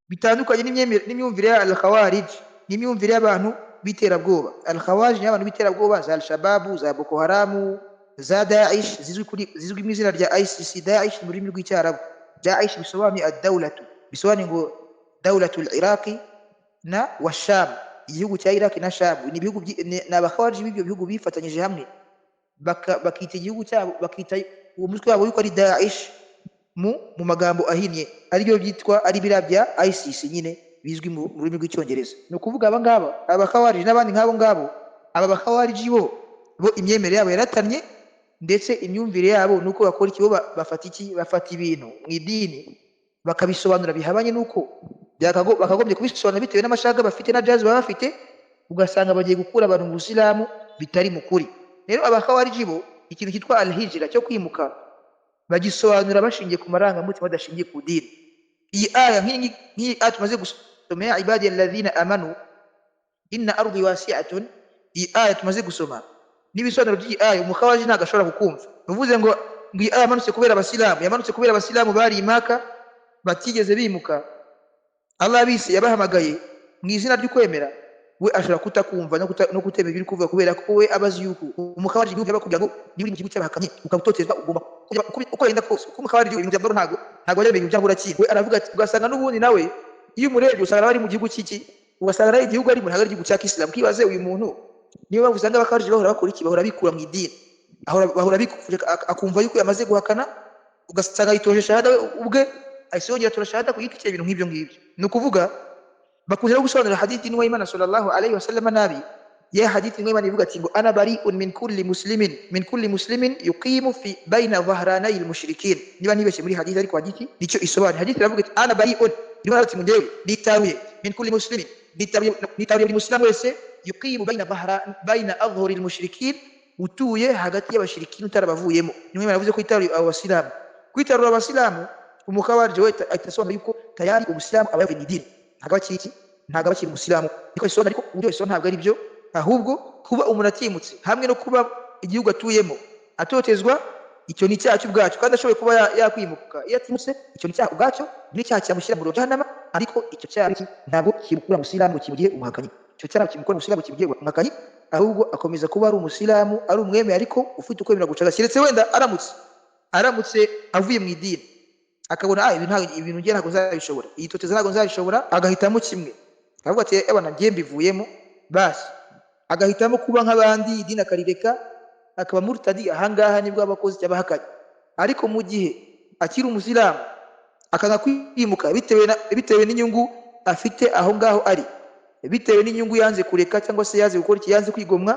bitandukanye n'imyumvire ya al-khawarij, n'imyumvire y'abantu biterabwoba. Al-khawarij ni abantu biterabwoba za al-shababu, za Boko Haram, za Daesh, zizwi mu izina rya ICC. Daesh mu rurimi rw'icyarabu, Daesh bisobanuye ad-dawlatu, bisobanuye ngo dawlatul iraqi na wa Sham, igihugu cya Iraq na Sham. Ni ibihugu ni abakhawarij b'ibyo bihugu bifatanyije hamwe bakita igihugu cyabo, bakita uwo mutwe wabo yuko ari Daesh mu magambo ahinnye, aribyo byitwa ari biriya bya ICC nyine bizwi mu rurimi rw'icyongereza. Ni ukuvuga aba ngaba abakhawarij n'abandi nk'abo ngabo, aba bakhawarij bo imyemerere yabo yaratanye, ndetse imyumvire yabo nuko bakora iki, bafata ibintu mu idini bakabisobanura bihabanye nuko bakagombye kubisobanura bitewe n'amashaka bafite na jazz baba bafite, ugasanga bagiye gukura abantu mu Busilamu bitari mu kuri. Rero abakhawarij bo ikintu cyitwa al-hijra cyo kwimuka bagisobanura bashingiye ku marangamutima badashingiye ku dini. Iyi aya nk'iyi aya tumaze gusoma, ya ibadi alladhina amanu inna ardi wasi'atun, iyi aya tumaze gusoma n'ibisobanuro by'iyi aya umukhawarij ntabwo ashobora kukumva. Uvuze ngo iyi aya yamanutse kubera abasilamu, yamanutse kubera abasilamu bari i Maka batigeze bimuka, Allah bise yabahamagaye mu izina ry'ukwemera, we ashobora kutakumva no kutemera ibiri kuvuga, kubera ko we abazi yuko umukhawarij yumva bakubwira ngo niba uri mu gihugu cy'abahakanyi ukabutotezwa, ugomba uko yenda kose, uko umukhawarij ibintu by'amahoro ntabwo ari ibintu by'amahoro akiri. We aravuga ati, ugasanga n'ubundi nawe iyo umurebye usanga bari mu gihugu cy'iki, ugasanga nawe igihugu ari mu ntabwo ari igihugu cya Kisilamu. Kibaze uyu muntu niba bavuze ngo abakhawarij bahora bakora iki, bahora bikura mu idini, bahora bikufuje, akumva yuko yamaze guhakana, ugasanga yitoje shahada we ubwe ayisongera tura shahada ku giti cye, ibintu nk'ibyo ngibyo. Ni ukuvuga bakunze gusobanura hadithi n'uwa Imana sallallahu alayhi wasallam nabi, ya hadithi n'uwa Imana ivuga ati ngo ana bari'un min kulli muslimin yuqimu fi bayna dhahranay al-mushrikin. Niba nibeshye muri hadithi, ariko hadithi nicyo isobanura. Hadithi iravuga ati ana bari'un, niba ati mundewe nitawiye, min kulli muslimin, nitawiye buri muslimu wese, yuqimu bayna adhhuri al-mushrikin, utuye hagati y'abashirikini utarabavuyemo. Niba Imana yavuze ko itaruye abo basilamu, kwitarura abasilamu, umukhawarij we atasobanura yuko tayari ubusilamu aba yavuye mu idini, ntabwo abakiri umusilamu, niko isobanura. Ariko uburyo isobanura ntabwo ari byo, ahubwo kuba umuntu atimutse hamwe no kuba igihugu atuyemo atotezwa, icyo ni icyaha cy'ubwacyo, kandi ashoboye kuba yakwimuka. Iyo atimutse, icyo ni icyaha ubwacyo, n'icyaha cyamushyira mu jahannama, ariko icyo cyaha ntabwo kimukura mu Busilamu kimugiye umuhakanyi. Icyo cyaha kimukura mu Busilamu kimugiye umuhakanyi, ahubwo akomeza kuba ari umusilamu, ari umwemeye, ariko ufite ukwemera gucaga. Keretse wenda aramutse avuye mu idini akabona ibintu ngiye ntabwo nzabishobora, iyi toteza ntabwo nzabishobora, agahitamo kimwe, akavuga ati ebana ngiye mbivuyemo basi, agahitamo kuba nk'abandi, idini akarireka, akaba murtadi. Ahangaha nibwo abakozi cy'abahakanye. Ariko mu gihe akiri umusilamu akanga kwimuka bitewe n'inyungu afite aho ngaho ari, bitewe n'inyungu yanze kureka, cyangwa se yanze gukora iki, yanze kwigomwa,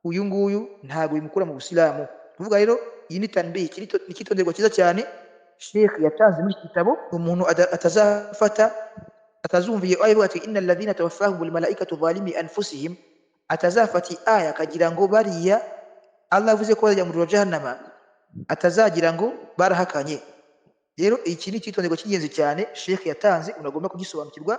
uyu nguyu ntabwo bimukura mu Busilamu. Kuvuga rero iyi ni tanbih, iki ni ikitonderwa cyiza cyane Sheikh yatanze muri iki gitabo, umuntu atazumviye aya ivuga ati innal ladhina tawaffahumul malaikatu zalimi anfusihim, atazafati aya akagira ngo bariya Allah avuze ko bajya mu jahannama, atazagira ngo barahakanye. Rero iki ni ikitonderwa cy'ingenzi cyane Sheikh yatanze, unagomba kugisobanukirwa